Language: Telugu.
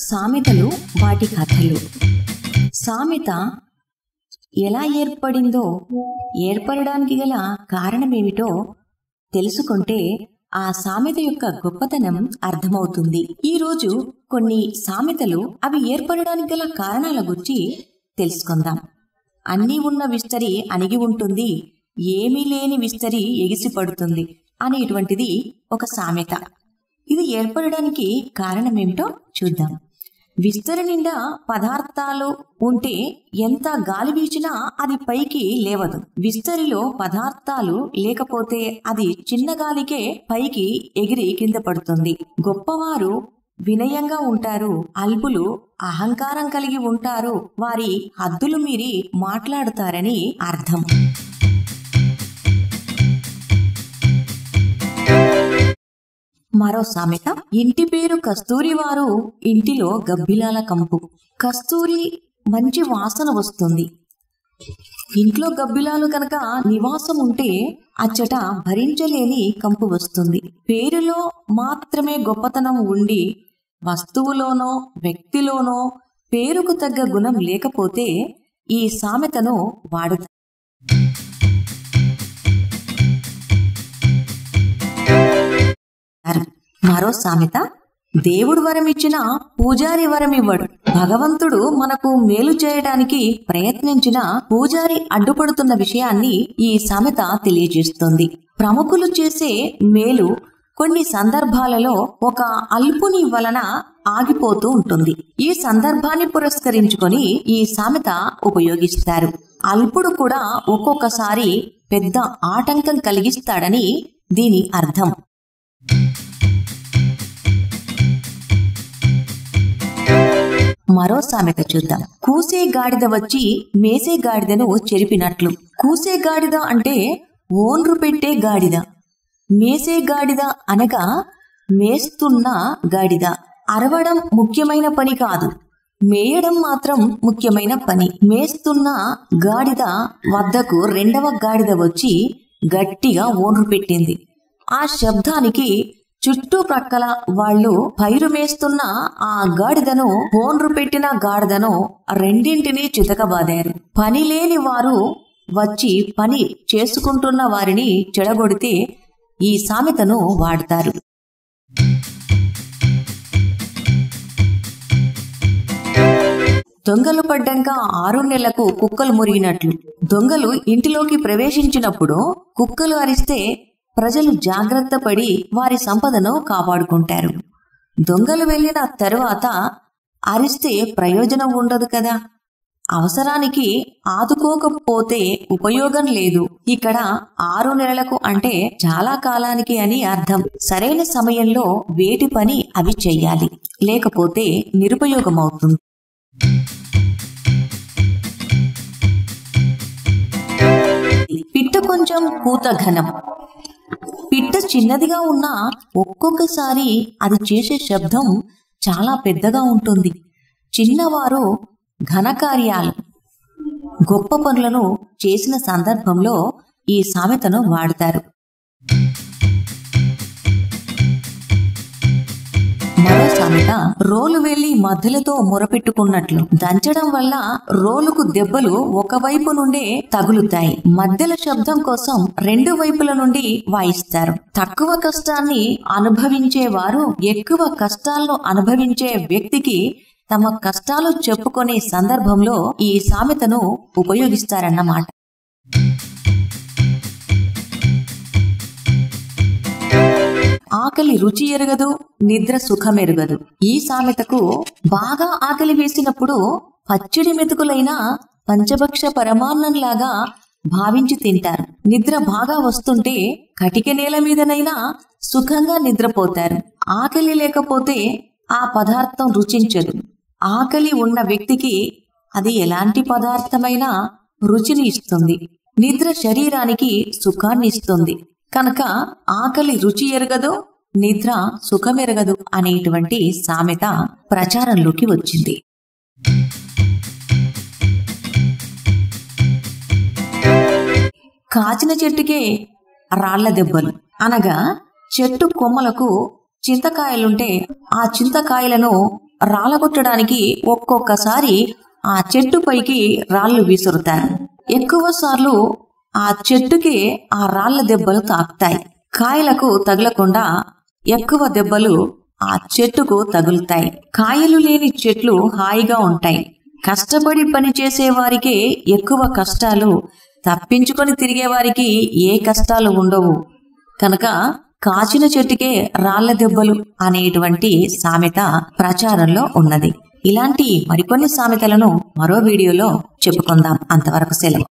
సామెతలు, వాటి కథలు. సామెత ఎలా ఏర్పడిందో, ఏర్పడడానికి గల కారణమేమిటో తెలుసుకుంటే ఆ సామెత యొక్క గొప్పతనం అర్థమవుతుంది. ఈరోజు కొన్ని సామెతలు అవి ఏర్పడడానికి గల కారణాల గురించి తెలుసుకుందాం. అన్నీ ఉన్న విస్తరి అణిగి ఉంటుంది, ఏమీ లేని విస్తరి ఎగిసి పడుతుంది అనేటువంటిది ఒక సామెత. ఇది ఏర్పడడానికి కారణమేమిటో చూద్దాం. విస్తరి నిండా పదార్థాలు ఉంటే ఎంత గాలి వీచినా అది పైకి లేవదు. విస్తరిలో పదార్థాలు లేకపోతే అది చిన్న గాలికే పైకి ఎగిరి కింద పడుతుంది. గొప్పవారు వినయంగా ఉంటారు, అల్పులు అహంకారం కలిగి ఉంటారు, వారి హద్దులు మీరి మాట్లాడుతారని అర్థం. మరో సామెత, ఇంటి పేరు కస్తూరి వారు ఇంటిలో గబ్బిలాల కంపు. కస్తూరి మంచి వాసన వస్తుంది. ఇంట్లో గబ్బిలాలు కనుక నివాసం ఉంటే అచ్చట భరించలేని కంపు వస్తుంది. పేరులో మాత్రమే గొప్పతనం ఉండి వస్తువులోనో వ్యక్తిలోనో పేరుకు తగ్గ గుణం లేకపోతే ఈ సామెతను వాడుతారు. మరో సామెత, దేవుడు వరమిచ్చిన పూజారి వరమివ్వడు. భగవంతుడు మనకు మేలు చేయడానికి ప్రయత్నించిన పూజారి అడ్డుపడుతున్న విషయాన్ని ఈ సామెత తెలియజేస్తుంది. ప్రముఖులు చేసే మేలు కొన్ని సందర్భాలలో ఒక అల్పుని వలన ఆగిపోతూ ఉంటుంది. ఈ సందర్భాన్ని పురస్కరించుకొని ఈ సామెత ఉపయోగిస్తారు. అల్పుడు కూడా ఒక్కొక్కసారి పెద్ద ఆటంకం కలిగిస్తాడని దీని అర్థం. మరో సామెత చూద్దాం. కూసే గాడిద వచ్చి మేసే గాడిదను చెరిపినట్లు. కూసే గాడిద అంటే ఓన్రు పెట్టే గాడిద. మేసే గాడిద అనగా మేస్తున్న గాడిద. అరవడం ముఖ్యమైన పని కాదు, మేయడం మాత్రం ముఖ్యమైన పని. మేస్తున్న గాడిద వద్దకు రెండవ గాడిద వచ్చి గట్టిగా ఓన్రు పెట్టింది. ఆ శబ్దానికి చుట్టుప్రక్కల వాళ్ళు పైరు మేస్తున్న ఆ గాడిదను, ఓన్రు పెట్టిన గాడిదను రెండింటినీ చితకబాదారు. పని లేని వారు వచ్చి పని చేసుకుంటున్న వారిని చెడగొడితే ఈ సామెతను వాడతారు. దొంగలు పడ్డాక 6 నెలలకు కుక్కలు మురిగినట్లు. దొంగలు ఇంటిలోకి ప్రవేశించినప్పుడు కుక్కలు అరిస్తే ప్రజలు జాగ్రత్త పడి వారి సంపదను కాపాడుకుంటారు. దొంగలు వెళ్ళిన తరువాత అరిస్తే ప్రయోజనం ఉండదు కదా. అవసరానికి ఆదుకోకపోతే ఉపయోగం లేదు. ఇక్కడ 6 నెలలకు అంటే చాలా కాలానికి అని అర్థం. సరైన సమయంలో వేటి పని అవి చెయ్యాలి, లేకపోతే నిరుపయోగమవుతుంది. పిట్ట కొంచెం కూత ఘనం. పిట్ట చిన్నదిగా ఉన్నా ఒక్కొక్కసారి అది చేసే శబ్దం చాలా పెద్దగా ఉంటుంది. చిన్నవారు ఘనకార్యాలు, గొప్ప పనులను చేసిన సందర్భంలో ఈ సామెతను వాడతారు. మరో సామెత, రోలు వెళ్లి మధ్యలతో మొరపెట్టుకున్నట్లు. దంచడం వల్ల రోలుకు దెబ్బలు ఒకవైపు నుండే తగులుతాయి. మధ్యల శబ్దం కోసం 2 వైపుల నుండి వాయిస్తారు. తక్కువ కష్టాన్ని అనుభవించేవారు ఎక్కువ కష్టాలను అనుభవించే వ్యక్తికి తమ కష్టాలు చెప్పుకునే సందర్భంలో ఈ సామెతను ఉపయోగిస్తారన్నమాట. ఆకలి రుచి ఎరగదు, నిద్ర సుఖమెరుగదు. ఈ సామెతకు బాగా ఆకలి వేసినప్పుడు పచ్చడి మెతుకులైన పంచభక్ష పరమాన్నంలాగా భావించి తింటారు. నిద్ర బాగా వస్తుంటే కటిక నేల మీదనైనా సుఖంగా నిద్రపోతారు. ఆకలి లేకపోతే ఆ పదార్థం రుచించదు. ఆకలి ఉన్న వ్యక్తికి అది ఎలాంటి పదార్థమైనా రుచిని ఇస్తుంది. నిద్ర శరీరానికి సుఖాన్ని ఇస్తుంది. కనుక ఆకలి రుచి ఎరగదు, నిద్ర సుఖమెరగదు అనేటువంటి సామెత ప్రచారంలోకి వచ్చింది. కాచిన చెట్టుకే రాళ్ల దెబ్బలు అనగా చెట్టు కొమ్మలకు చింతకాయలుంటే ఆ చింతకాయలను రాళ్ళగొట్టడానికి ఒక్కొక్కసారి ఆ చెట్టు పైకి రాళ్ళు విసురుతారు. ఎక్కువ సార్లు ఆ చెట్టుకి ఆ రాళ్ల దెబ్బలు తాకుతాయి. కాయలకు తగలకుండా ఎక్కువ దెబ్బలు ఆ చెట్టుకు తగులుతాయి. కాయలు లేని చెట్లు హాయిగా ఉంటాయి. కష్టపడి పని చేసే వారికి ఎక్కువ కష్టాలు, తప్పించుకొని తిరిగే వారికి ఏ కష్టాలు ఉండవు. కనుక కాచిన చెట్టుకే రాళ్ల దెబ్బలు అనేటువంటి సామెత ప్రచారంలో ఉన్నది. ఇలాంటి మరికొన్ని సామెతలను మరో వీడియోలో చెప్పుకుందాం. అంతవరకు సెలవు.